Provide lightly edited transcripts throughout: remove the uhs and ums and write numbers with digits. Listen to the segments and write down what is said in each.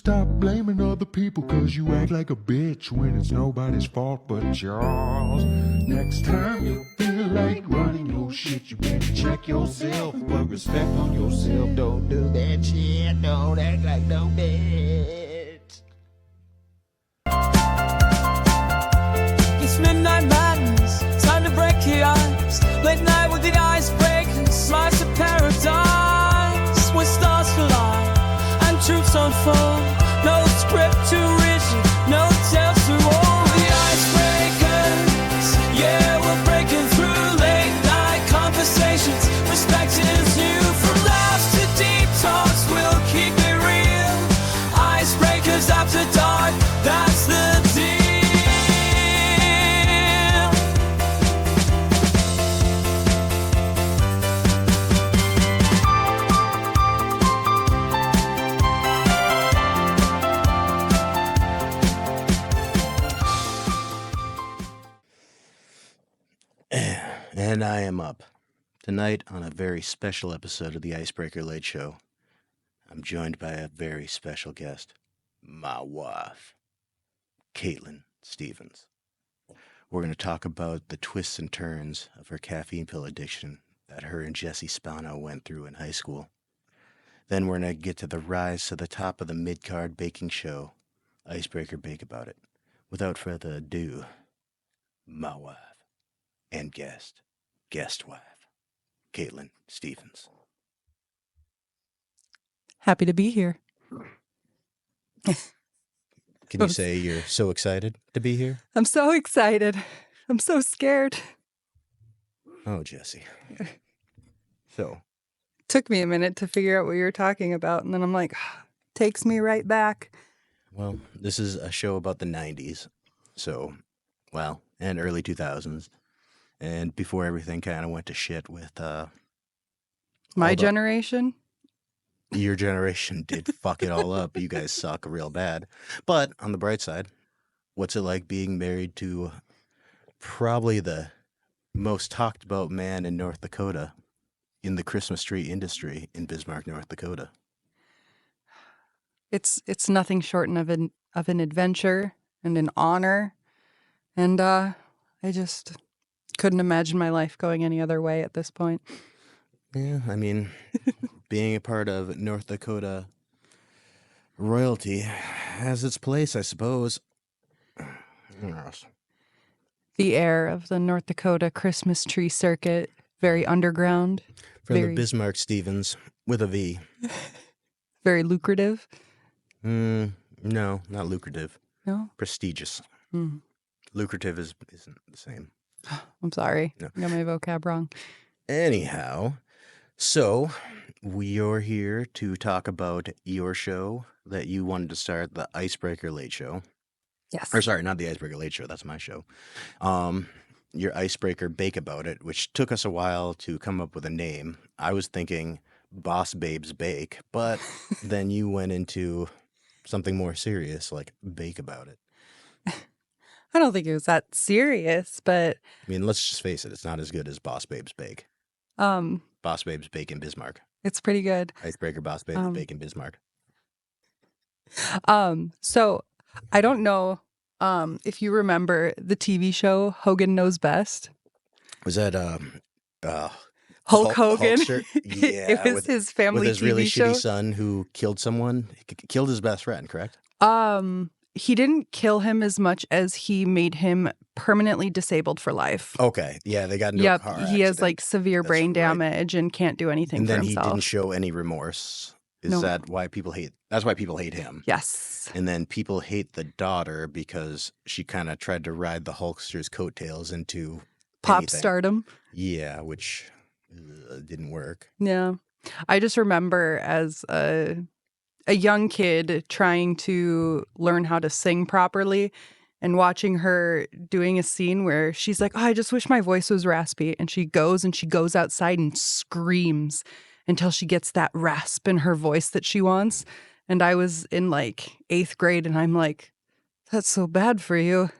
stop blaming other people, cause you act like a bitch when it's nobody's fault but yours. Next time you feel like running your shit, you better check yourself, put respect on yourself. Don't do that shit, don't act like no bitch. It's midnight madness, time to break the ice. Late night with the icebreaker, slice of paradise. Where stars collide and truths unfold. No script too rigid, no tales to roll. The icebreakers, yeah, we're breaking through. Late night conversations, respect is new. From laughs to deep talks, we'll keep it real. Icebreakers after dark, that's the deal. And I am up. Tonight, on a very special episode of the Icebreaker Late Show, I'm joined by a very special guest, my wife, Caitlyn Stevens. We're going to talk about the twists and turns of her caffeine pill addiction that her and Jesse Spano went through in high school. Then we're going to get to the rise to the top of the mid-card baking show, Icebreaker Bake About It. Without further ado, my wife and guest wife, Caitlyn Stevens. Happy to be here. Can you say you're so excited to be here? I'm so excited. I'm so scared. Oh, Jesse. So. Took me a minute to figure out what you were talking about, and then I'm like, takes me right back. Well, this is a show about the 90s. So, well, and early 2000s. And before everything kind of went to shit with... My generation? Your generation did fuck it all up. You guys suck real bad. But on the bright side, what's it like being married to probably the most talked about man in North Dakota in the Christmas tree industry in Bismarck, North Dakota? It's nothing short of an adventure and an honor. And I just couldn't imagine my life going any other way at this point. Yeah, I mean, being a part of North Dakota royalty has its place, I suppose. Yes. The air of the North Dakota Christmas tree circuit, very underground. From the Bismarck Stevens with a V. Very lucrative. No, not lucrative. No? Prestigious. Mm. Lucrative isn't the same. I'm sorry. No. I got my vocab wrong. Anyhow, so we're here to talk about your show that you wanted to start, the Icebreaker Late Show. Yes. Or sorry, not the Icebreaker Late Show. That's my show. Your Icebreaker Bake About It, which took us a while to come up with a name. I was thinking Boss Babes Bake, but then you went into something more serious, like Bake About It. I don't think it was that serious, but... I mean, let's just face it. It's not as good as Boss Babes Bake. Boss Babes Bake in Bismarck. It's pretty good. Icebreaker Boss Babes Bake in Bismarck. So I don't know if you remember the TV show Hogan Knows Best. Was that Hulk Hogan? Yeah, It was his family with his TV really show. shitty son who killed someone. He killed his best friend, correct? He didn't kill him as much as he made him permanently disabled for life. Okay, yeah, they got into a car He accident. has like severe brain right. damage and can't do anything And for then himself. he didn't show any remorse. Is No. that why people hate? That's why people hate him. Yes. And then people hate the daughter because she kind of tried to ride the Hulkster's coattails into Pop anything. stardom. Yeah, which didn't work. Yeah. I just remember as a young kid trying to learn how to sing properly and watching her doing a scene where she's like, oh, I just wish my voice was raspy. And she goes outside and screams until she gets that rasp in her voice that she wants. And I was in like 8th grade and I'm like, that's so bad for you.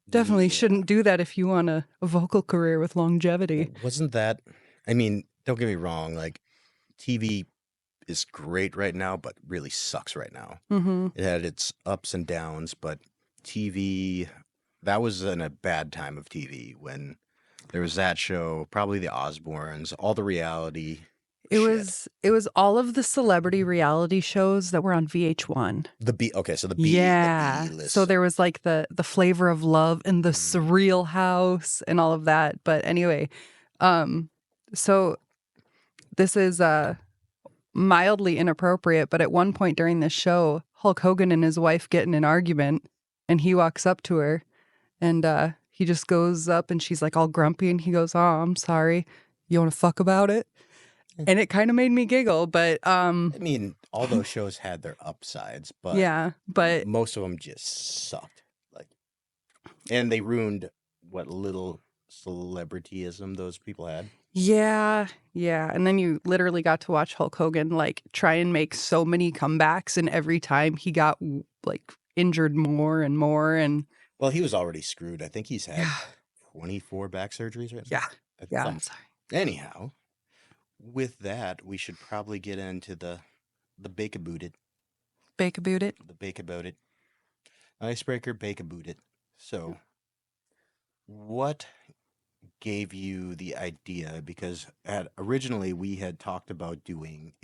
Definitely shouldn't do that if you want a vocal career with longevity. Wasn't that, I mean, don't get me wrong, like TV is great right now, but really sucks right now. Mm-hmm. It had its ups and downs, but TV, that was in a bad time of TV when there was that show, probably the Osbournes, all the reality shit. It was all of the celebrity reality shows that were on VH1. Okay, so the Yeah. B list. So there was like the Flavor of Love and the Mm. Surreal House and all of that. But anyway, so this is mildly inappropriate, but at one point during this show, Hulk Hogan and his wife get in an argument and he walks up to her and he just goes up and she's like all grumpy and he goes, "Oh, I'm sorry. You want to fuck about it?" And it kind of made me giggle, but I mean, all those shows had their upsides, but yeah, but most of them just sucked. Like, and they ruined what little celebrityism those people had. yeah. And then you literally got to watch Hulk Hogan like try and make so many comebacks, and every time he got like injured more and more. And Well, he was already screwed. I think he's had yeah, 24 back surgeries right now. yeah, yeah. Something. I'm sorry. Anyhow, with that, we should probably get into the bake about it. Bake about it. The bake about it. Icebreaker, bake about it. So, what gave you the idea? Because originally we had talked about doing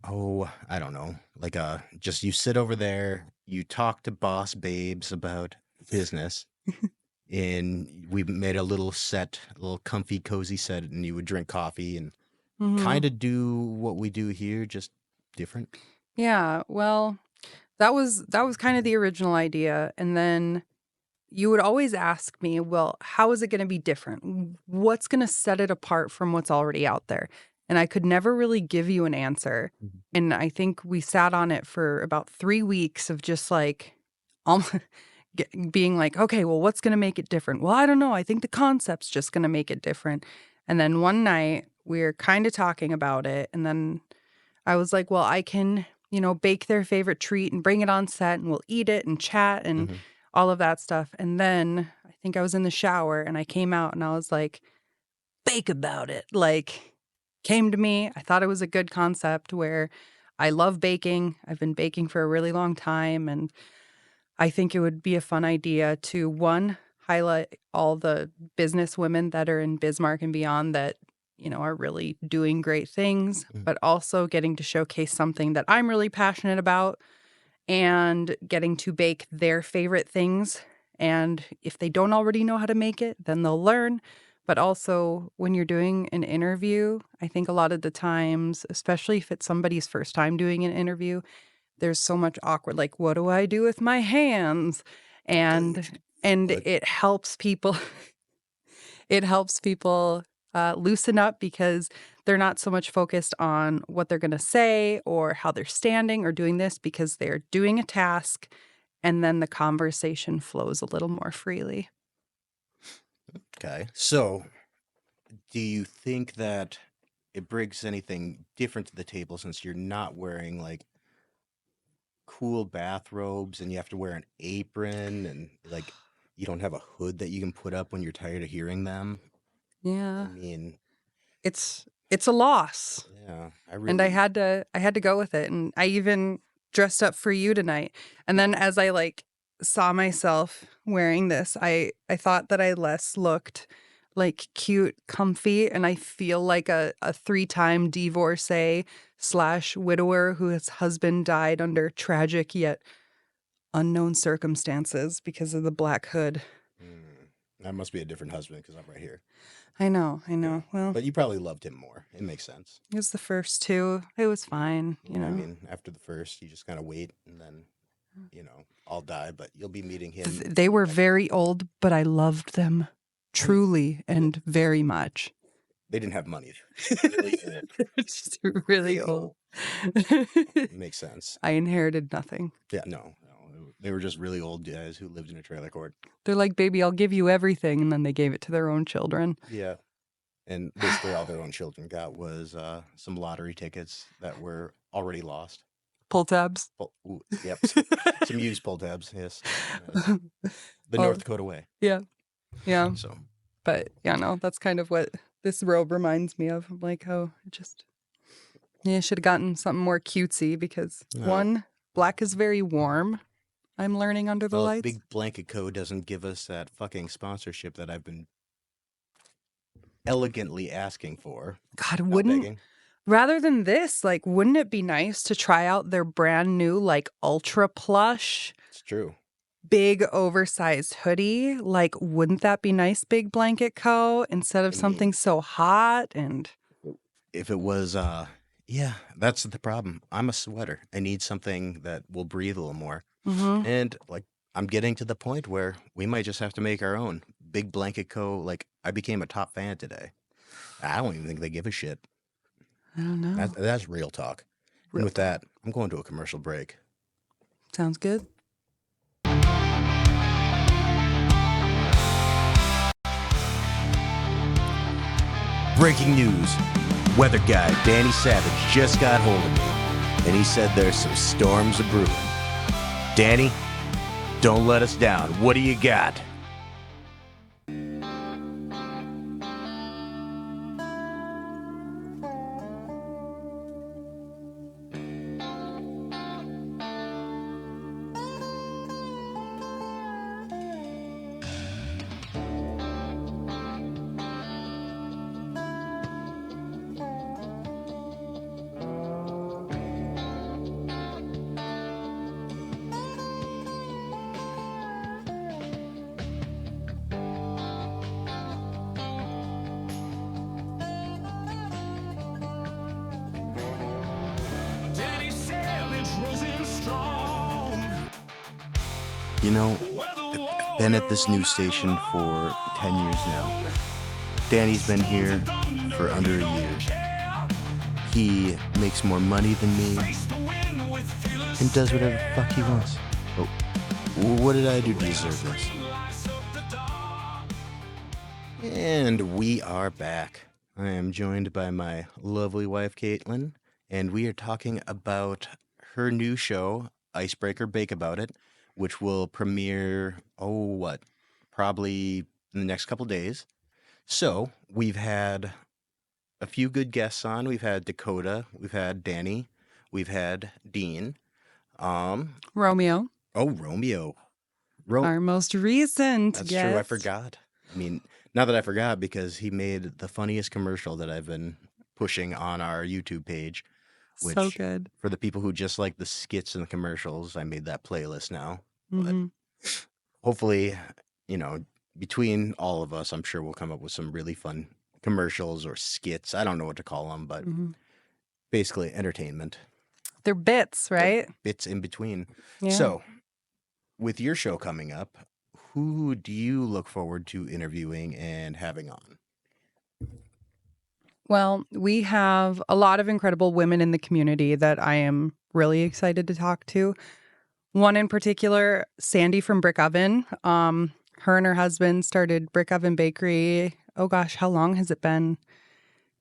I don't know, like just you sit over there, you talk to boss babes about business, and we made a little comfy, cozy set, and you would drink coffee and Mhm. kind of do what we do here, just different. Yeah, well, that was kind of the original idea, and then you would always ask me, "Well, how is it going to be different? What's going to set it apart from what's already out there?" And I could never really give you an answer. Mhm. And I think we sat on it for about 3 weeks of just like being like, "Okay, well, what's going to make it different?" "Well, I don't know. I think the concept's just going to make it different." And then one night we were kind of talking about it, and then I was like, "Well, I can, bake their favorite treat and bring it on set and we'll eat it and chat and Mhm. all of that stuff." And then I think I was in the shower and I came out and I was like, "Bake about it." Like, came to me. I thought it was a good concept where I love baking. I've been baking for a really long time. And I think it would be a fun idea to, one, highlight all the business women that are in Bismarck and beyond that, are really doing great things, Mhm. but also getting to showcase something that I'm really passionate about and getting to bake their favorite things. And if they don't already know how to make it, then they'll learn. But also, when you're doing an interview, I think a lot of the times, especially if it's somebody's first time doing an interview, there's so much awkward, like, what do I do with my hands? And What? it helps people loosen up because they're not so much focused on what they're going to say or how they're standing or doing this because they're doing a task, and then the conversation flows a little more freely. Okay. So, do you think that it brings anything different to the table since you're not wearing like cool bathrobes and you have to wear an apron and like you don't have a hood that you can put up when you're tired of hearing them? I Yeah. mean, It's a loss. yeah, And I had to go with it. And I even dressed up for you tonight. And then as I like saw myself wearing this, I thought that I less looked like cute, comfy, and I feel like a 3-time divorcee / widower whose husband died under tragic yet unknown circumstances because of the black hood. that must be a different husband because I'm right here. I know. Yeah. Well, But you probably loved him more. It makes sense. it was the first two. It was fine, I mean, after the first, you just kind of wait and then, I'll die, but you'll be meeting him. They were very old, but I loved them truly and very much. They didn't have money. Really old. Just really old. Makes sense. I inherited nothing. Yeah, no. They were just really old guys who lived in a trailer court. They're like, "Baby, I'll give you everything." And then they gave it to their own children. Yeah. And basically all their own children got was some lottery tickets that were already lost. Pull tabs. Yep. Some used pull tabs, yes. The North Dakota way. Yeah. Yeah. So, But yeah, no, that's kind of what this robe reminds me of. I'm like, oh, Yeah, should have gotten something more cutesy because No. one, black is very warm. I'm learning under the Well, if lights. Big Blanket Co. doesn't give us that fucking sponsorship that I've been elegantly asking for. God, not wouldn't begging. rather than this, like, wouldn't it be nice to try out their brand new, like, ultra plush, It's true. big oversized hoodie? Like, wouldn't that be nice, Big Blanket Co. Instead of I something mean- so hot and If it was, yeah, that's the problem. I'm a sweater. I need something that will breathe a little more. Mhm. And like, I'm getting to the point where we might just have to make our own. Big Blanket Co. Like, I became a top fan today. I don't even think they give a shit. I don't know. That's real talk. Real and with that, I'm going to a commercial break. Sounds good. Breaking news. Weather guy Danny Savage just got hold of me, and he said there's some storms a brewing. Danny, don't let us down. What do you got? Danny Savage risen strong. You know, I've been at this news station for 10 years now. Danny's been here for under a year. He makes more money than me and does whatever the fuck he wants. Oh, what did I do to deserve this? And we are back. I am joined by my lovely wife, Caitlyn, and we are talking about her new show, Icebreaker, Bake About It, which will premiere, probably in the next couple days. So we've had a few good guests on. We've had Dakota, we've had Danny, we've had Dean. Romeo, Romeo. our most recent That's guest. true. I forgot. I mean, not that I forgot, because he made the funniest commercial that I've been pushing on our YouTube page. So which, good. For the people who just like the skits and the commercials, I made that playlist now. Mhm. But hopefully, between all of us, I'm sure we'll come up with some really fun commercials or skits. I don't know what to call them, but Mhm. basically entertainment. They're bits, right? Bits in between. Yeah. So, with your show coming up, who do you look forward to interviewing and having on? Well, we have a lot of incredible women in the community that I am really excited to talk to. One in particular, Sandy from Brick Oven. Her and her husband started Brick Oven Bakery. Oh gosh, how long has it been?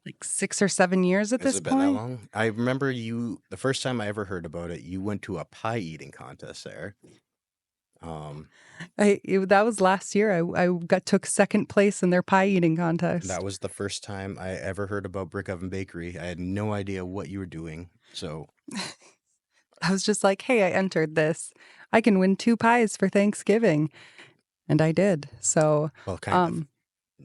Like 6 or 7 years at Has this it been that point. long? I remember the first time I ever heard about it, you went to a pie eating contest there. That was last year. I took second place in their pie eating contest. That was the first time I ever heard about Brick Oven Bakery. I had no idea what you were doing. So I was just like, hey, I entered this. I can win 2 pies for Thanksgiving. And I did. So, well, kind of.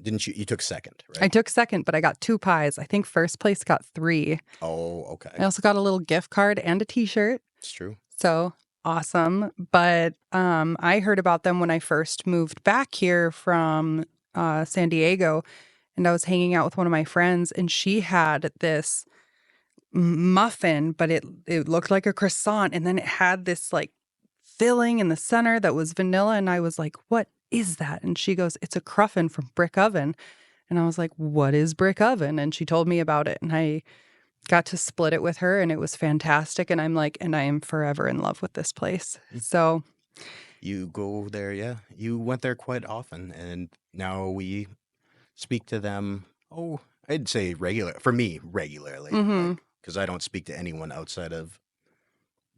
Didn't you? You took second, right? I took second, but I got 2 pies. I think first place got 3. Oh, okay. I also got a little gift card and a t-shirt. It's true. So awesome. But I heard about them when I first moved back here from San Diego. And I was hanging out with one of my friends, and she had this muffin, but it looked like a croissant, and then it had this like filling in the center that was vanilla, and I was like, what is that? And she goes, it's a cruffin from Brick Oven. And I was like, what is Brick Oven? And she told me about it, and I got to split it with her, and it was fantastic. And I'm like, and I am forever in love with this place. So you go there, yeah. You went there quite often, and now we speak to them, I'd say regularly, because I don't speak to anyone outside of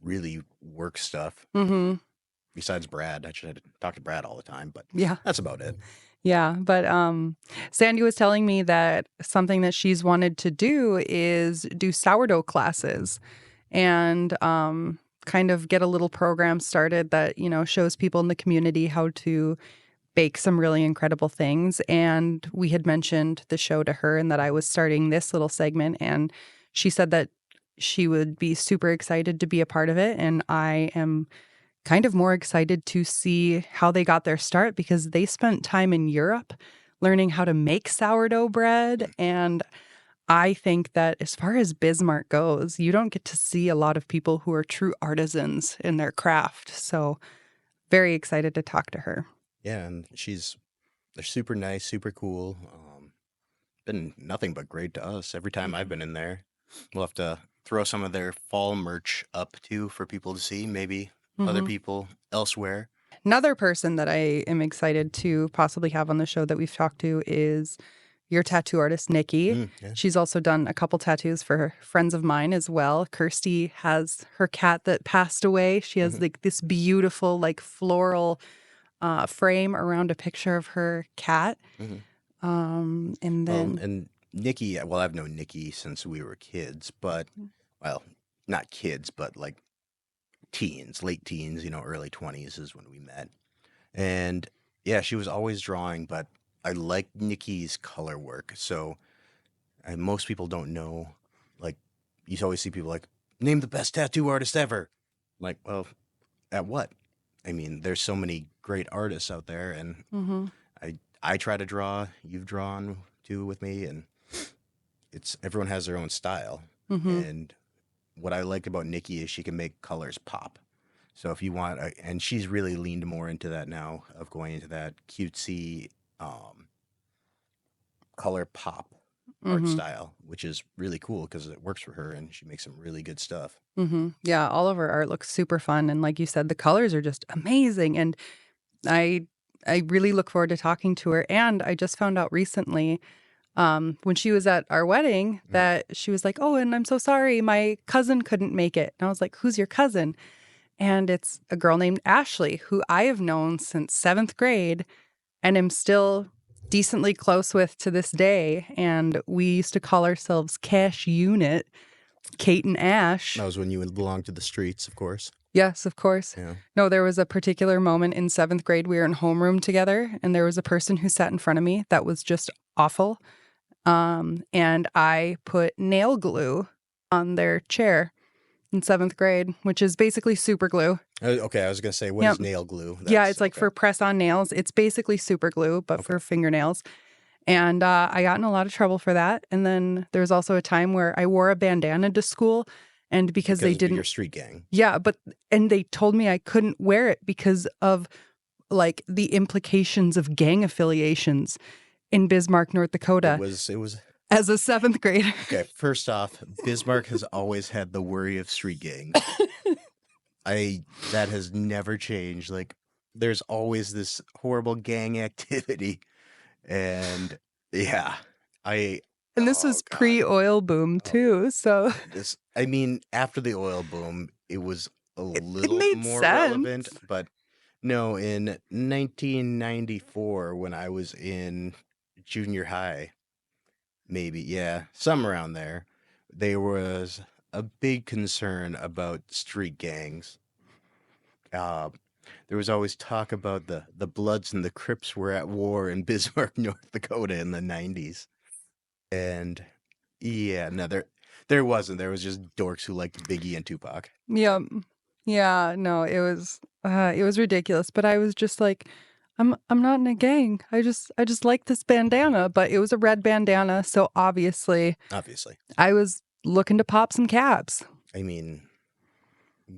really work stuff. mm-hmm. besides Brad. I should talk to Brad all the time, but Yeah. that's about it. Yeah, but Sandy was telling me that something that she's wanted to do is do sourdough classes and kind of get a little program started that, shows people in the community how to bake some really incredible things. And we had mentioned the show to her and that I was starting this little segment, and she said that she would be super excited to be a part of it. And I am kind of more excited to see how they got their start because they spent time in Europe learning how to make sourdough bread. And I think that as far as Bismarck goes, you don't get to see a lot of people who are true artisans in their craft. So very excited to talk to her. Yeah, and they're super nice, super cool. Been nothing but great to us every time I've been in there. We'll have to throw some of their fall merch up too for people to see, maybe other people elsewhere. Another person that I am excited to possibly have on the show that we've talked to is your tattoo artist, Nikki. Yeah. She's also done a couple tattoos for friends of mine as well. Kirsty has her cat that passed away. She has like this beautiful, like floral frame around a picture of her cat. And then And Nikki, well, I've known Nikki since we were kids, but, well, not kids, but like teens, late teens, early 20s is when we met. And yeah, she was always drawing, but I like Nikki's color work. So most people don't know, like, you always see people like, name the best tattoo artist ever. Like, well, at what? I mean, there's so many great artists out there, and I try to draw, you've drawn too with me, and everyone has their own style. And what I like about Nikki is she can make colors pop. So if you want, and she's really leaned more into that now, of going into that cutesy color pop art style, which is really cool because it works for her and she makes some really good stuff. Yeah, all of her art looks super fun. And like you said, the colors are just amazing. And I really look forward to talking to her. And I just found out recently when she was at our wedding that she was like, oh, and I'm so sorry, my cousin couldn't make it. And I was like, who's your cousin? And it's a girl named Ashley, who I have known since 7th grade and am still decently close with to this day. And we used to call ourselves Cash Unit, Kate and Ash. That was when you belonged to the streets, of course. Yes, of course. Yeah. No, there was a particular moment in 7th grade. We were in homeroom together, and there was a person who sat in front of me that was just awful. And I put nail glue on their chair in 7th grade, which is basically super glue. Okay, I was going to say, what is nail glue? Yeah, it's like for press-on nails. It's basically super glue, but for fingernails. And I got in a lot of trouble for that. And then there was also a time where I wore a bandana to school, and because they didn't, your street gang. Yeah, and they told me I couldn't wear it because of like the implications of gang affiliations in Bismarck, North Dakota. It was as a 7th grader. Okay, first off, Bismarck has always had the worry of street gangs. That has never changed. Like, there's always this horrible gang activity, and yeah, And this was pre-oil boom too, so after the oil boom, it was a little made more sense. relevant. But no, in 1994, when I was in junior high, maybe, yeah, somewhere around there, there was a big concern about street gangs. There was always talk about the Bloods and the Crips were at war in Bismarck, North Dakota in the 90s. And yeah, no, there wasn't. There was just dorks who liked Biggie and Tupac. yeah, no, it was ridiculous. But I was just like, I'm not in a gang. I just like this bandana, but it was a red bandana, so obviously, I was looking to pop some caps. I mean,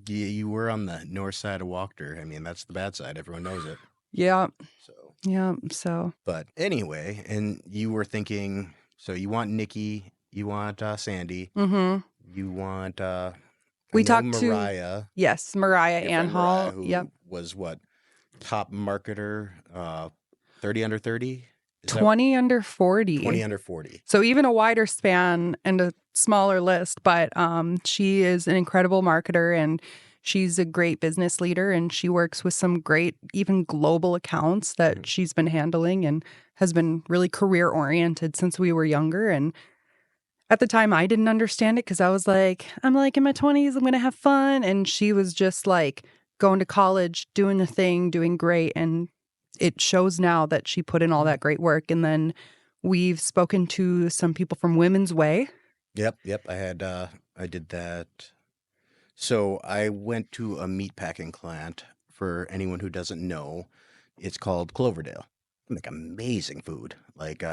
you were on the north side of Wachter. I mean, that's the bad side. Everyone knows it. Yeah. So. Yeah. So. But anyway, and you were thinking. So you want Nikki, you want Sandy, you want we talked Mariah. Mariah Ankrum. Who was what, top marketer, 30 under 30? 20 under 40. 20 under 40. So even a wider span and a smaller list, but she is an incredible marketer, and she's a great business leader, and she works with some great, even global accounts that she's been handling and has been really career oriented since we were younger. And at the time, I didn't understand it because I was like, I'm like in my 20s, I'm going to have fun. And she was just like going to college, doing the thing, doing great. And it shows now that she put in all that great work. And then we've spoken to some people from Women's Way. Yep. I did that. So I went to a meatpacking plant. For anyone who doesn't know, it's called Cloverdale. They make amazing food. Like,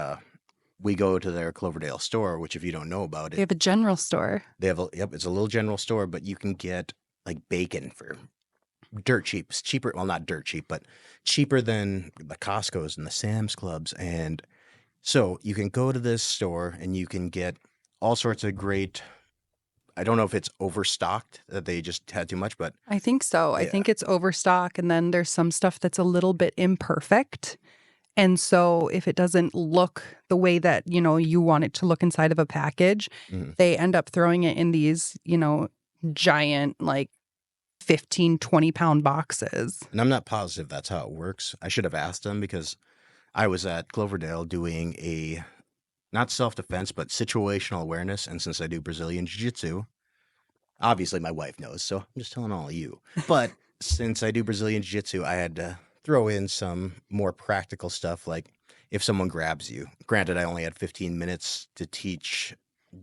we go to their Cloverdale store, which if you don't know about They it, have a general store. it's a little general store, but you can get like bacon for dirt cheap. It's cheaper, well, not dirt cheap, but cheaper than the Costco's and the Sam's Clubs. And so you can go to this store and you can get all sorts of great, I don't know if it's overstocked, that they just had too much, but I think so. I Yeah. think it's overstock. And then there's some stuff that's a little bit imperfect. And so if it doesn't look the way that, you want it to look inside of a package, Mhm. they end up throwing it in these, giant, like 15, 20-pound boxes. and I'm not positive that's how it works. I should have asked them because I was at Cloverdale doing a not self-defense, but situational awareness. And since I do Brazilian Jiu-Jitsu, obviously my wife knows, so I'm just telling all of you. But since I do Brazilian Jiu-Jitsu, I had to throw in some more practical stuff, like if someone grabs you. Granted, I only had 15 minutes to teach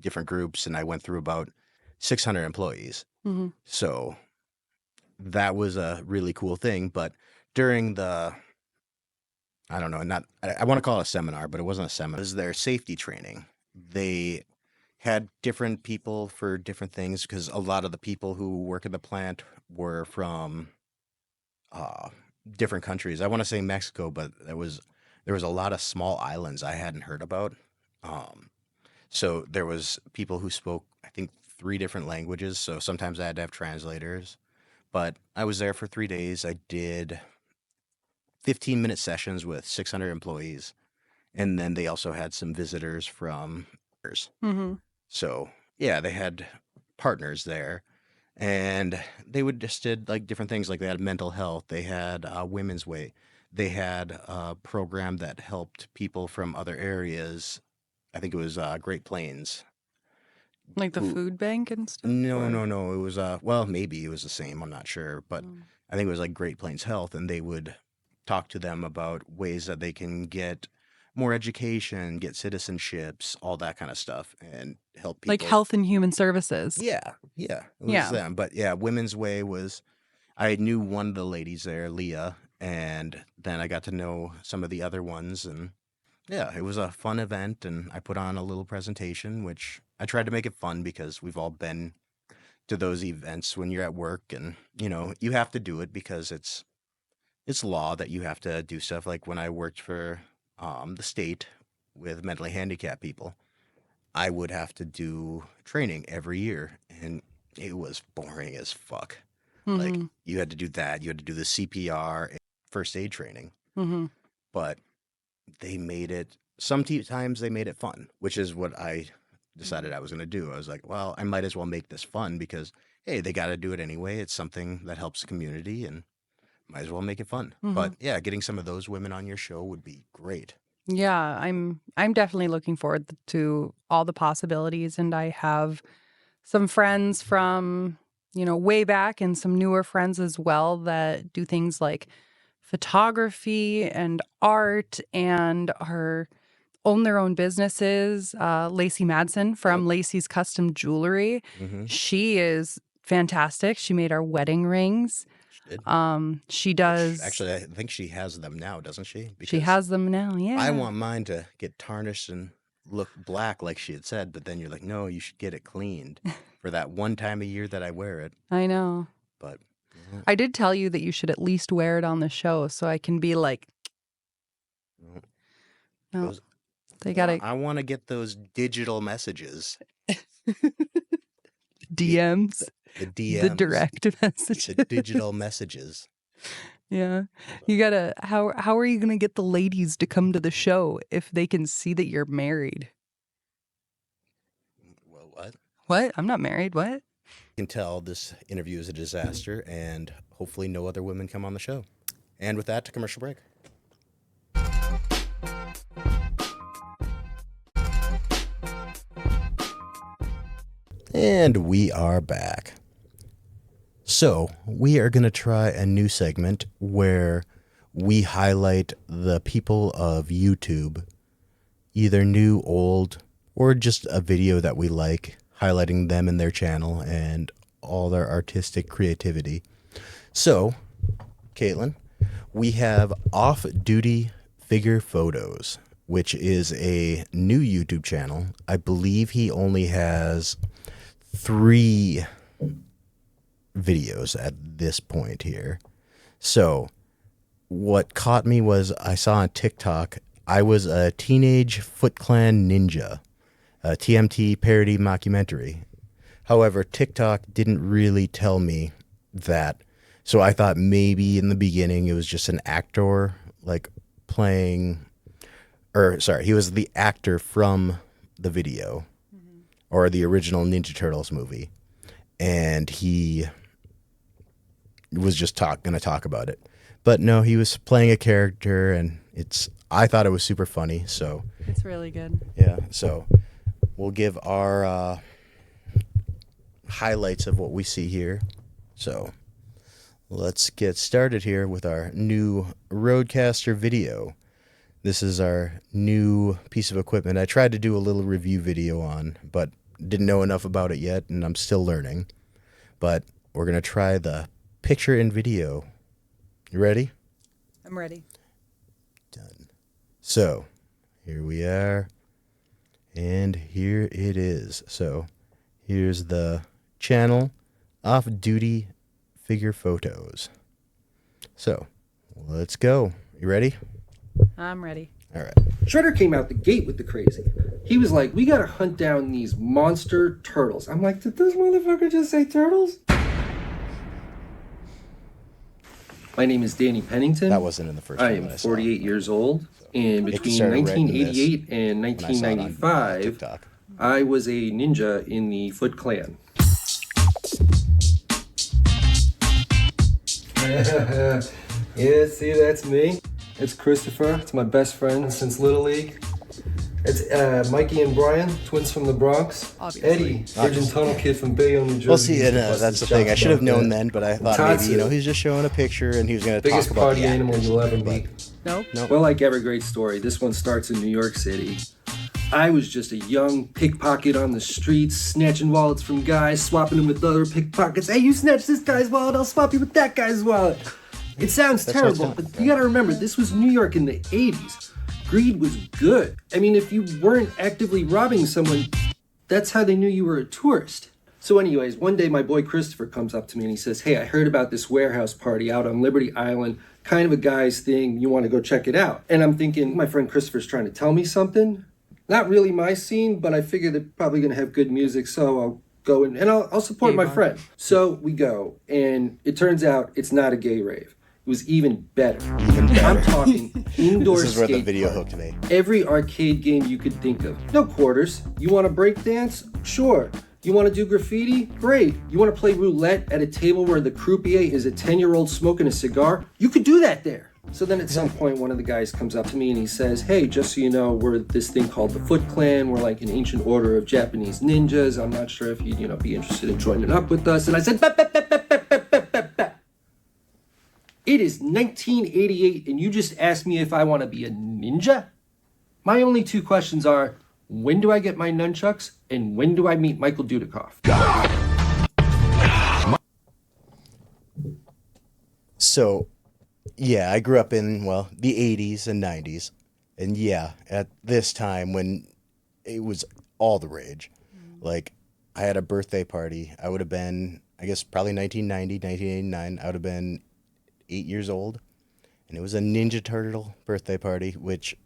different groups, and I went through about 600 employees. Mm-hmm. So that was a really cool thing. But during the, I don't know, I want to call it a seminar, but it wasn't a seminar. It was their safety training. They had different people for different things because a lot of the people who work at the plant were from different countries. I want to say Mexico, but there was a lot of small islands I hadn't heard about. So there was people who spoke, I think, 3 different languages. So sometimes I had to have translators. But I was there for 3 days. I did 15-minute sessions with 600 employees. And then they also had some visitors from others. Mm-hmm. So yeah, they had partners there. And they would just did like different things. Like they had mental health. They had Women's Way. They had a program that helped people from other areas. I think it was Great Plains. Like the Who- food bank and stuff? No. or- It was well, maybe it was the same. I'm not sure, but Mm. I think it was like Great Plains Health, and they would talk to them about ways that they can get more education, get citizenships, all that kind of stuff, and help people. Like Health and Human Services. Yeah, it was Yeah. them. But yeah, Women's Way was. I knew one of the ladies there, Leah, and then I got to know some of the other ones, and yeah, it was a fun event. And I put on a little presentation, which I tried to make it fun because we've all been to those events when you're at work, and you have to do it because it's law that you have to do stuff. Like when I worked for the state with mentally handicapped people, I would have to do training every year, and it was boring as fuck. Like Mhm. you had to do that, you had to do the CPR and first aid training, Mhm. but they made it. Sometimes they made it fun, which is what I decided I was going to do. I was like, well, I might as well make this fun because hey, they got to do it anyway. It's something that helps the community, and might as well make it fun. Mhm. But yeah, getting some of those women on your show would be great. Yeah, I'm definitely looking forward to all the possibilities, and I have some friends from, way back and some newer friends as well that do things like photography and art and own their own businesses. Lacey Madsen from Lacey's Custom Jewelry. Mm-hmm. She is fantastic. She made our wedding rings. She did. She does. Actually, I think she has them now, doesn't she? She has them now. Yeah. I want mine to get tarnished and look black like she had said, but then you're like, no, you should get it cleaned for that one time a year that I wear it. I know. But yeah. I did tell you that you should at least wear it on the show so I can be like, no, Those- they gotta I want to get those digital messages, DMs, the DMs, the direct messages. the digital messages. Yeah. You gotta, how are you gonna get the ladies to come to the show if they can see that you're married? Well, what? What? I'm not married. What? You can tell this interview is a disaster, and hopefully no other women come on the show. And with that, to commercial break. And we are back. So, we are going to try a new segment where we highlight the people of YouTube, either new, old, or just a video that we like, highlighting them and their channel and all their artistic creativity. So, Caitlyn, we have Off Duty Figure Photos, which is a new YouTube channel. I believe he only has 3 videos at this point here. So what caught me was I saw on TikTok, I was a teenage Foot Clan ninja, a TMNT parody mockumentary. However, TikTok didn't really tell me that. So I thought maybe in the beginning it was just an actor like playing, or sorry, he was the actor from the video or the original Ninja Turtles movie. And he was just going to talk about it. But no, he was playing a character, and I thought it was super funny. So It's really good. yeah, so we'll give our highlights of what we see here. So let's get started here with our new Rodecaster video. This is our new piece of equipment. I tried to do a little review video on, but didn't know enough about it yet, and I'm still learning. But we're going to try the picture in video. You ready? I'm ready. Done. So, here we are. And here it is. So, here's the channel, Off Duty Figure Photos. So, let's go. You ready? I'm ready. All right. Shredder came out the gate with the crazy. He was like, we gotta hunt down these monster turtles. I'm like, did this motherfucker just say turtles? My name is Danny Pennington. That wasn't in the first I one am that I saw. 48 years old. And It between started right in this 1988 and when I saw it on 1995, TikTok. I was a ninja in the Foot Clan. Yeah, see, that's me. It's Christopher. It's my best friend since Little League. It's Mikey and Brian, twins from the Bronx. Obviously. Eddie, Virgin Tunnel Kid from Bayonne, New Jersey. Well, see, Used to and, bust that's the his thing. I chops should have about known that. then, but I thought Tatsu. maybe, he's just showing a picture and he was going to talk Biggest about party the animal actors. you'll ever But meet. Nope. Well, like every great story, this one starts in New York City. I was just a young pickpocket on the streets, snatching wallets from guys, swapping them with other pickpockets. Hey, you snatch this guy's wallet, I'll swap you with that guy's wallet. It sounds That's what it's terrible, done, but you gotta remember, this was New York in the 80s. Greed was good. I mean, if you weren't actively robbing someone, that's how they knew you were a tourist. So anyways, one day my boy Christopher comes up to me and he says, hey, I heard about this warehouse party out on Liberty Island, kind of a guy's thing, you want to go check it out? And I'm thinking, my friend Christopher's trying to tell me something. Not really my scene, but I figure they're probably going to have good music, so I'll go and I'll support my friend. So we go, and it turns out it's not a gay rave. It was even better. I'm talking indoor this is where the skate video park. hooked me. Every arcade game you could think of. No quarters. You want to break dance? Sure. You want to do graffiti? Great. You want to play roulette at a table where the croupier is a 10-year-old smoking a cigar? You could do that there. So then at some point, one of the guys comes up to me and he says, hey, just so you know, we're this thing called the Foot Clan. We're like an ancient order of Japanese ninjas. I'm not sure if you'd, be interested in joining up with us. And I said, it is 1988 and you just asked me if I want to be a ninja? My only 2 questions are, when do I get my nunchucks and when do I meet Michael Dudikoff? So, yeah, I grew up in, the 80s and 90s. And yeah, at this time when it was all the rage, like I had a birthday party. I would have been, I guess, probably 1990, 1989. I would have been 8 years old. And it was a Ninja Turtle birthday party, which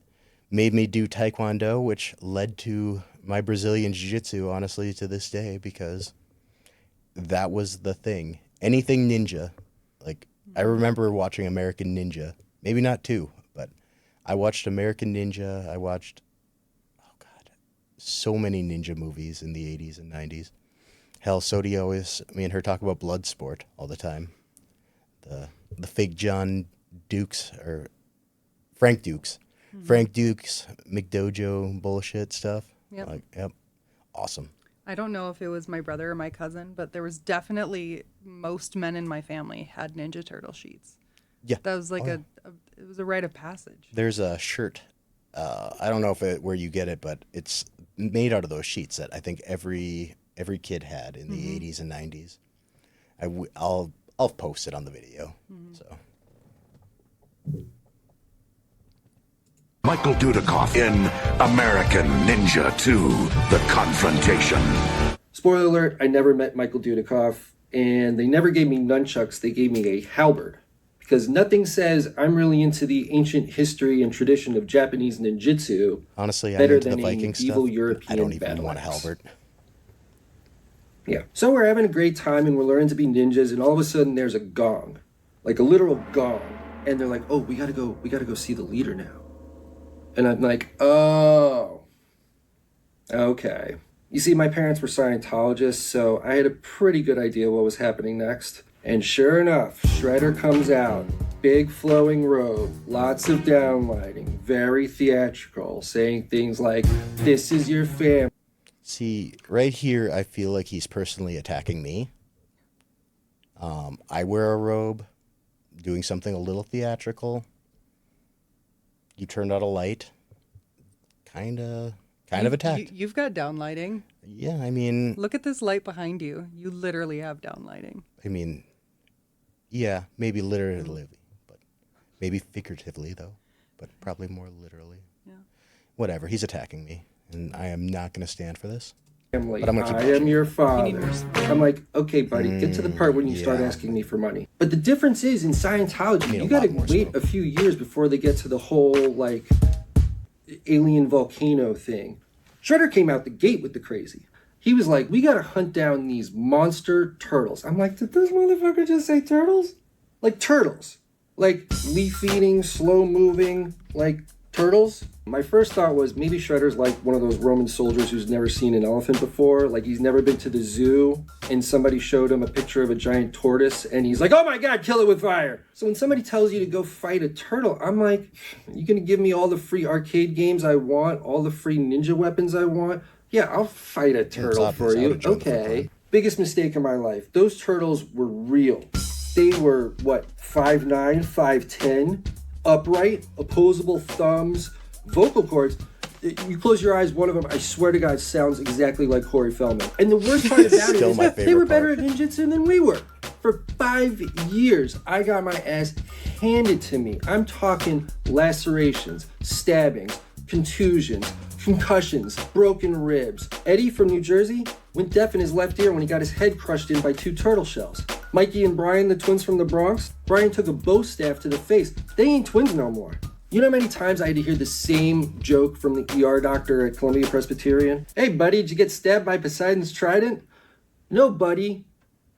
made me do Taekwondo, which led to my Brazilian Jiu-Jitsu, honestly, to this day, because that was the thing. Anything ninja, like, I remember watching American Ninja. Maybe not 2, but I watched American Ninja. I watched, so many ninja movies in the 80s and 90s. Hell, so do you always, me and her talk about Bloodsport all the time. The fake John Dukes, or Frank Dukes. Frank Dukes, McDojo bullshit stuff. Yep. Like, yep. Awesome. I don't know if it was my brother or my cousin, but there was definitely most men in my family had Ninja Turtle sheets. Yeah. That was like it was a rite of passage. There's a shirt. I don't know where you get it, but it's made out of those sheets that I think every kid had in the 80s and 90s. I'll post it on the video. So. Michael Dudikoff in American Ninja 2, The Confrontation. Spoiler alert, I never met Michael Dudikoff, and they never gave me nunchucks, they gave me a halberd. Because nothing says I'm really into the ancient history and tradition of Japanese ninjutsu Honestly, I'm better into than the Viking stuff. evil European I don't even battle want a axe. halberd. Yeah. So we're having a great time and we're learning to be ninjas, and all of a sudden there's a gong. Like a literal gong. And they're like, oh, we gotta go see the leader now. And I'm like, oh, okay. You see, my parents were Scientologists, so I had a pretty good idea what was happening next. And sure enough, Shredder comes out. Big flowing robe, lots of downlighting, very theatrical, saying things like, this is your family. See, right here, I feel like he's personally attacking me. I wear a robe, doing something a little theatrical. You turned out a light. Kind of attacked. You've got downlighting. Yeah, I mean... Look at this light behind you. You literally have downlighting. I mean, yeah, maybe literally, but maybe figuratively, though. But probably more literally. Yeah. Whatever, he's attacking me, and I am not going to stand for this. Family. But I'm gonna keep I watching. am your You need father. more support. I'm like, okay, buddy, get to the part when you start yeah. asking me for money. But the difference is in Scientology, need you a gotta lot more wait smoke. a few years before they get to the whole, like, alien volcano thing. Shredder came out the gate with the crazy. He was like, we gotta hunt down these monster turtles. I'm like, did this motherfucker just say turtles? Like turtles. Like leaf-eating, slow-moving, like turtles. My first thought was maybe Shredder's like one of those Roman soldiers who's never seen an elephant before. Like he's never been to the zoo and somebody showed him a picture of a giant tortoise and he's like, oh my God, kill it with fire. So when somebody tells you to go fight a turtle, I'm like, you gonna give me all the free arcade games I want, all the free ninja weapons I want? Yeah, I'll fight a turtle obvious. for I you. would've joined the full Okay. time. Biggest mistake in my life. Those turtles were real. They were, what, 5'9", 5'10", upright, opposable thumbs, vocal cords. You close your eyes, one of them, I swear to God, sounds exactly like Corey Feldman. And the worst part about it Still is my they favorite were better part. at ninjutsu than we were. For 5 years, I got my ass handed to me. I'm talking lacerations, stabbings, contusions, concussions, broken ribs. Eddie from New Jersey went deaf in his left ear when he got his head crushed in by 2 turtle shells. Mikey and Brian, the twins from the Bronx, Brian took a bow staff to the face. They ain't twins no more. You know how many times I had to hear the same joke from the ER doctor at Columbia Presbyterian? Hey buddy, did you get stabbed by Poseidon's trident? No buddy.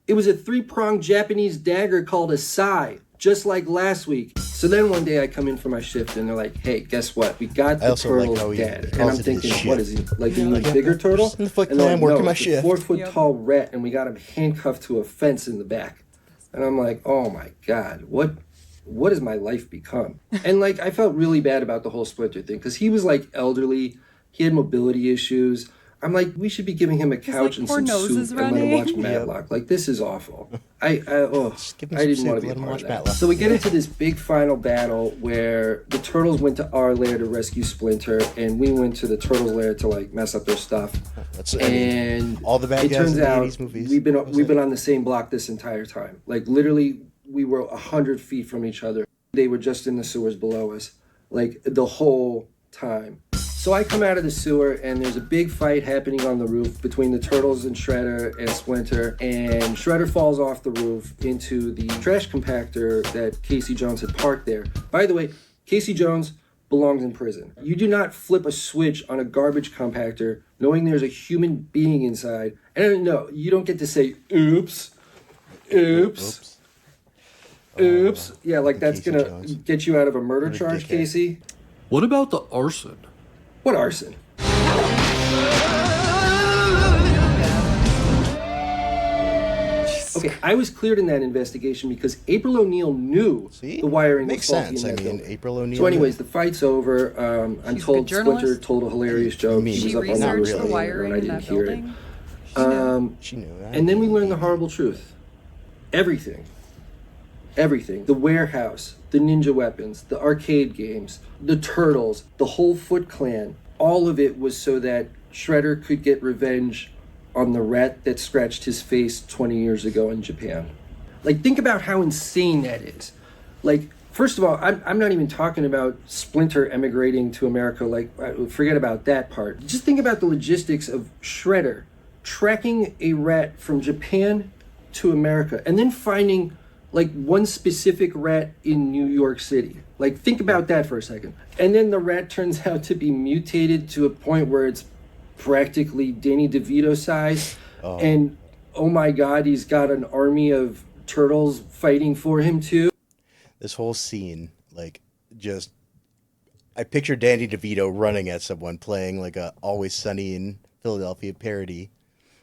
It was a 3-pronged Japanese dagger called a sai, just like last week. So then one day I come in for my shift and they're like, hey, guess what? We got the also like turtles how he dead. And calls I'm it his thinking, what is shift. he? Like, you need a bigger turtle? Just in the foot And they're clan, working my it's a shift. 4-foot Yep. tall rat and we got him handcuffed to a fence in the back. And I'm like, oh my God, what has my life become? And like, I felt really bad about the whole Splinter thing because he was like elderly, he had mobility issues. I'm like, we should be giving him a couch like, and poor some nose soup is and let him watch running. Matlock. Like, this is awful. I give him some didn't soup, want to be let a him part watch of that. Matlock. So we get into this big final battle where the Turtles went to our lair to rescue Splinter and we went to the Turtles' lair to like mess up their stuff. And all the bad it guys turns in the out 80s movies. we've That was been it. on the same block this entire time. Like literally, we were 100 feet from each other. They were just in the sewers below us, like the whole time. So I come out of the sewer and there's a big fight happening on the roof between the Turtles and Shredder and Splinter, and Shredder falls off the roof into the trash compactor that Casey Jones had parked there. By the way, Casey Jones belongs in prison. You do not flip a switch on a garbage compactor knowing there's a human being inside. And no, you don't get to say, oops, oops, oops. Yeah, like that's Casey gonna Jones. get you out of a murder What a charge, dickhead. Casey. What about the arson? What arson? Okay, I was cleared in that investigation because April O'Neil knew See? the wiring Makes was faulty sense. in I that mean, building. April O'Neil. So anyways, the fight's over. I'm She's a told good journalist? Splinter told a hilarious joke. mean, She was up on the researched roof the playing it, wiring and I in didn't that hear it. building. She knew. And then we learned the horrible truth. Everything. Everything. The warehouse, the ninja weapons, the arcade games, the turtles, the whole Foot Clan, all of it was so that Shredder could get revenge on the rat that scratched his face 20 years ago in Japan. Like, think about how insane that is. Like, first of all, I'm not even talking about Splinter emigrating to America. Like, forget about that part. Just think about the logistics of Shredder tracking a rat from Japan to America and then finding like one specific rat in New York City. Like, think about that for a second. And then the rat turns out to be mutated to a point where it's practically Danny DeVito size. And oh my God, he's got an army of turtles fighting for him too. This whole scene, like, just, I picture Danny DeVito running at someone playing like a Always Sunny in Philadelphia parody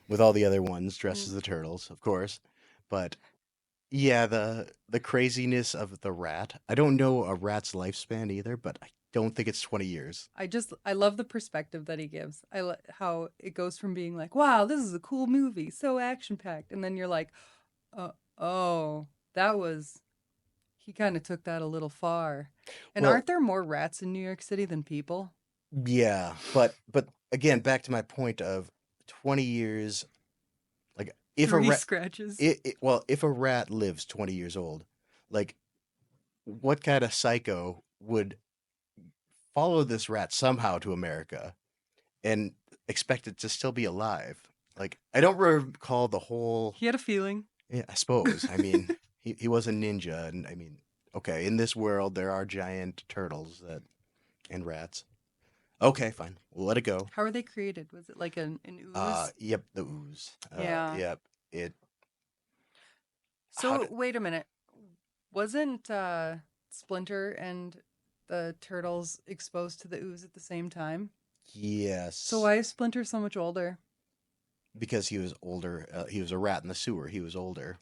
with all the other ones dressed as the turtles, of course. But yeah, the craziness of the rat. I don't know a rat's lifespan either, but I don't think it's 20 years. I love the perspective that he gives. How it goes from being like, wow, this is a cool movie, so action packed. And then you're like, oh, he kind of took that a little far. And Well- aren't there more rats in New York City than people? Yeah, but again, back to my point of 20 years, like if a Three rat, scratches. well, if a rat lives 20 years old, like what kind of psycho would follow this rat somehow to America and expect it to still be alive? Like, I don't recall the whole. He had a feeling. Yeah, I suppose. I mean, he was a ninja, and I mean, okay, in this world there are giant turtles and rats. Okay, fine, we'll let it go. How are they created? Was it like an ooze? Yep, the ooze. Yeah. Yep. It. So wait a minute. Wasn't Splinter and the turtles exposed to the ooze at the same time? Yes. So why is Splinter so much older? Because he was older. He was a rat in the sewer. He was older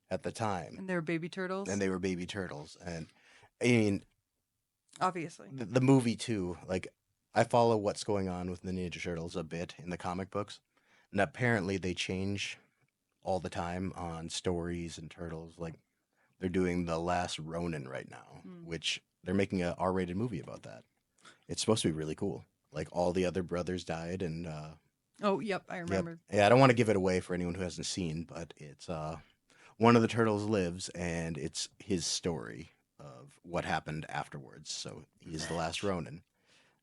at the time, And they were baby turtles? and they were baby turtles. And I mean, Obviously. the movie too. Like, I follow what's going on with the Ninja Turtles a bit in the comic books, and apparently they change all the time on stories and turtles. Like, they're doing The Last Ronin right now, which they're making a R-rated movie about that. It's supposed to be really cool. Like, all the other brothers died, and Oh, yep, I yep. remember. Yeah, I don't want to give it away for anyone who hasn't seen, but it's one of the turtles lives, and it's his story of what happened afterwards. So he's the last Ronin.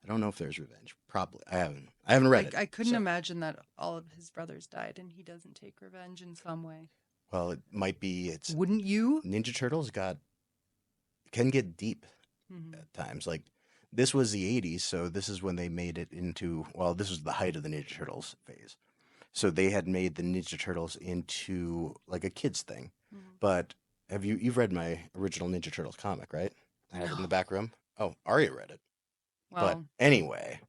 I don't know if there's revenge. Probably. I haven't read it. I couldn't so- imagine that all of his brothers died and he doesn't take revenge in some way. Well, it might be. It's Wouldn't you? Ninja Turtles can get deep Mhm. at times. Like, this was the 80s, so this is when they made it into, well, this was the height of the Ninja Turtles phase. So they had made the Ninja Turtles into like a kids thing. Mhm. But you've read my original Ninja Turtles comic, right? I have it in the back room. Oh, Arya read it. Well, But anyway,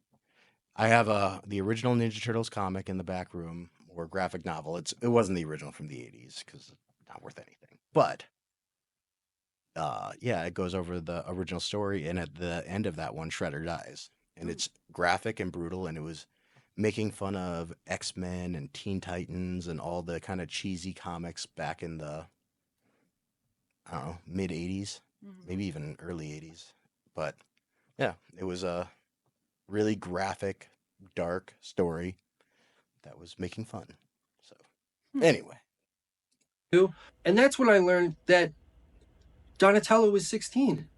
I have the original Ninja Turtles comic in the back room, or graphic novel. It wasn't the original from the 80s because it's not worth anything. But yeah, it goes over the original story, and at the end of that one, Shredder dies, and it's graphic and brutal, and it was making fun of X-Men and Teen Titans and all the kind of cheesy comics back in the, I don't know, mid 80s, mhm. maybe even early 80s. But yeah, it was a really graphic, dark story that was making fun. So anyway, And that's when I learned that Donatello was 16.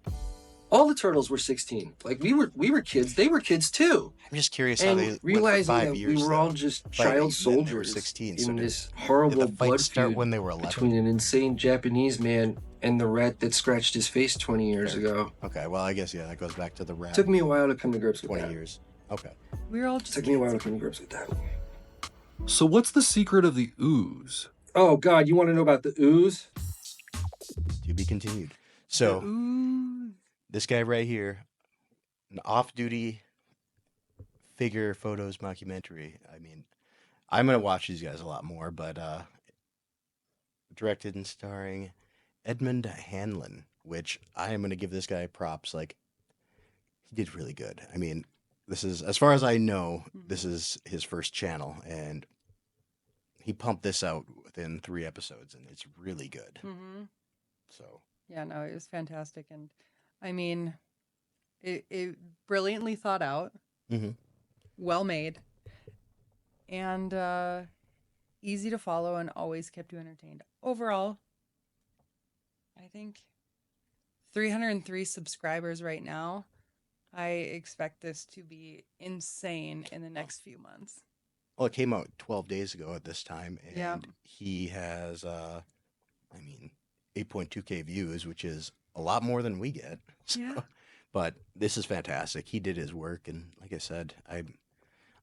All the turtles were 16. Like, we were kids. They were kids too. I'm just curious how And they went for realizing 5 that years. we were all just fighting, child and then they were soldiers 16. So in did- this did horrible the fight blood start feud when they were 11? between an insane Japanese man and the rat that scratched his face 20 years Fair. ago. Okay, well, I guess yeah, that goes back to the rat. Took me a while to come to grips with 20 that. years. Okay. We were all just Took me a while to kids. come to grips with that. So what's the secret of the ooze? Oh God, you want to know about the ooze? To be continued. So Ooh. this guy right here, an off-duty figure photos mockumentary. I mean, I'm gonna watch these guys a lot more, but directed and starring Edmund Hanlon, which I am going to give this guy props. Like, he did really good. I mean, this is, as far as I know, this is his first channel, and he pumped this out within 3 episodes, and it's really good. Mm-hmm. So, yeah, no, it was fantastic. And I mean, it brilliantly thought out, well made, and easy to follow, and always kept you entertained. Overall, I think 303 subscribers right now. I expect this to be insane in the next few months. well, it came out 12 days ago at this time, and Yeah. he has, 8.2K views, which is a lot more than we get. So, Yeah. But this is fantastic. He did his work, and like I said, I'm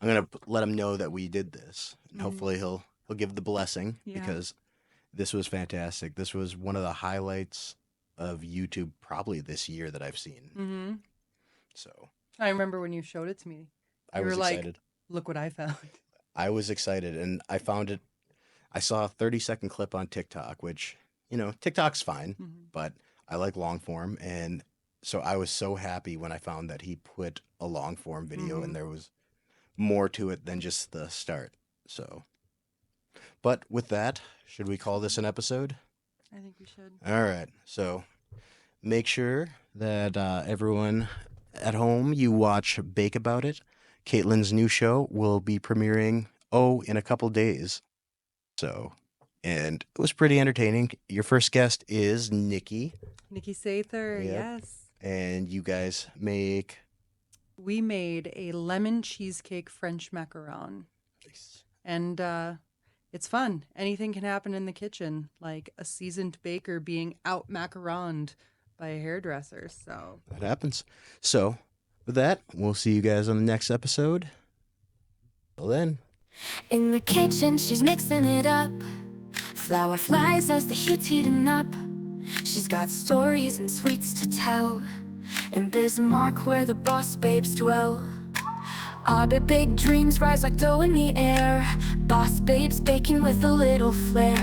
gonna let him know that we did this, and hopefully he'll give the blessing, Yeah. because this was fantastic. This was one of the highlights of YouTube probably this year that I've seen. Mm-hmm. So I remember when you showed it to me. I You was were like, excited. look what I found. I was excited, and I found it. I saw a 30-second clip on TikTok, which, TikTok's fine, but I like long form. And so I was so happy when I found that he put a long form video and there was more to it than just the start. So, but with that, should we call this an episode? I think we should. All right. So make sure that everyone at home, you watch Bake About It. Caitlyn's new show will be premiering, in a couple days. So, and it was pretty entertaining. Your first guest is Nikki, Nikki Sather, Yep. yes. and you guys make... We made a lemon cheesecake French macaron. And it's fun. Anything can happen in the kitchen, like a seasoned baker being out macaroned by a hairdresser. So That happens. So, with that, we'll see you guys on the next episode. Till then. In the kitchen, she's mixing it up. Flour flies as the heat's heating up. She's got stories and sweets to tell. In Bismarck, where the boss babes dwell. All the big dreams rise like dough in the air. Boss babes baking with a little flair.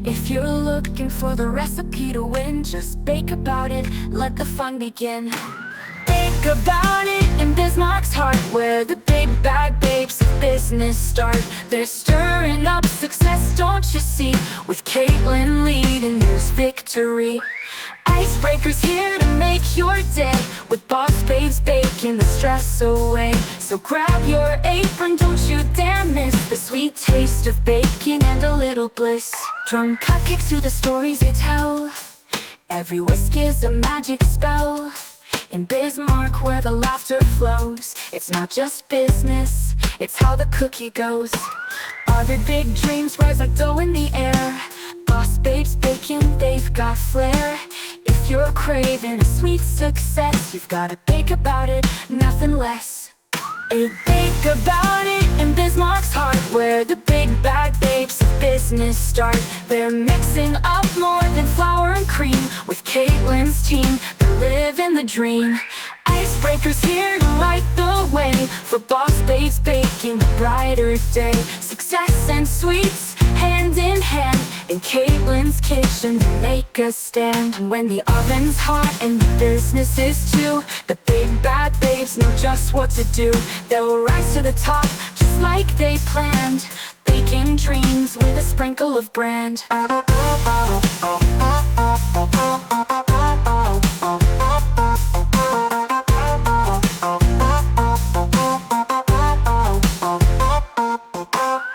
If you're looking for the recipe to win, just bake about it, let the fun begin. Bake about it in Bismarck's heart, where the big bad babes of business start. They're stirring up success, don't you see? With Caitlyn leading, there's victory. Icebreaker's here to make your day, with boss babes baking the stress away. So grab your apron, don't you dare miss the sweet taste of baking and a little bliss. From cupcakes to the stories they tell, every whisk is a magic spell. In Bismarck, where the laughter flows, it's not just business, it's how the cookie goes. All the big dreams rise like dough in the air. Boss babes baking, they've got flair. If you're craving a sweet success, you've gotta bake about it, nothing less. Bake about it in Bismarck's heart, where the big bad babes of business start. They're mixing up more than flour and cream, with Caitlyn's team, they're living the dream. Icebreaker's here to light the way, for boss babes baking a brighter day. Success and sweets, hand in hand, in Caitlyn's kitchen to make a stand. And when the oven's hot and the business is too, the big bad babes know just what to do. They'll rise to the top just like they planned, baking dreams with a sprinkle of brand.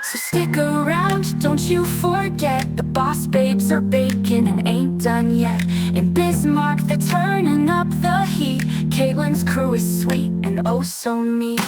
So stick around, don't you forget, the boss babes are baking and ain't done yet. In Bismarck, they're turning up the heat. Caitlyn's crew is sweet and oh so neat.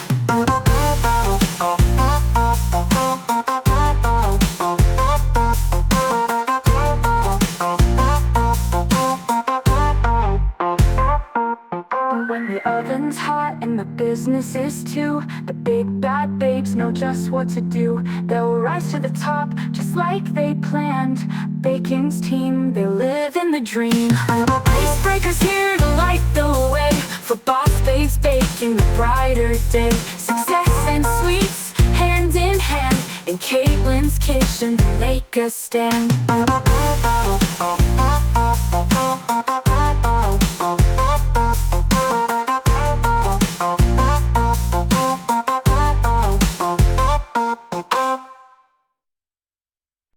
When the oven's hot and the business is too, the big bad babes know just what to do. They'll rise to the top just like they planned. Baking's team, they live in the dream. Icebreaker's here to light the way, for boss babes baking a brighter day. Success and sweets, hand in hand, in Caitlyn's kitchen. vacation, make a stand.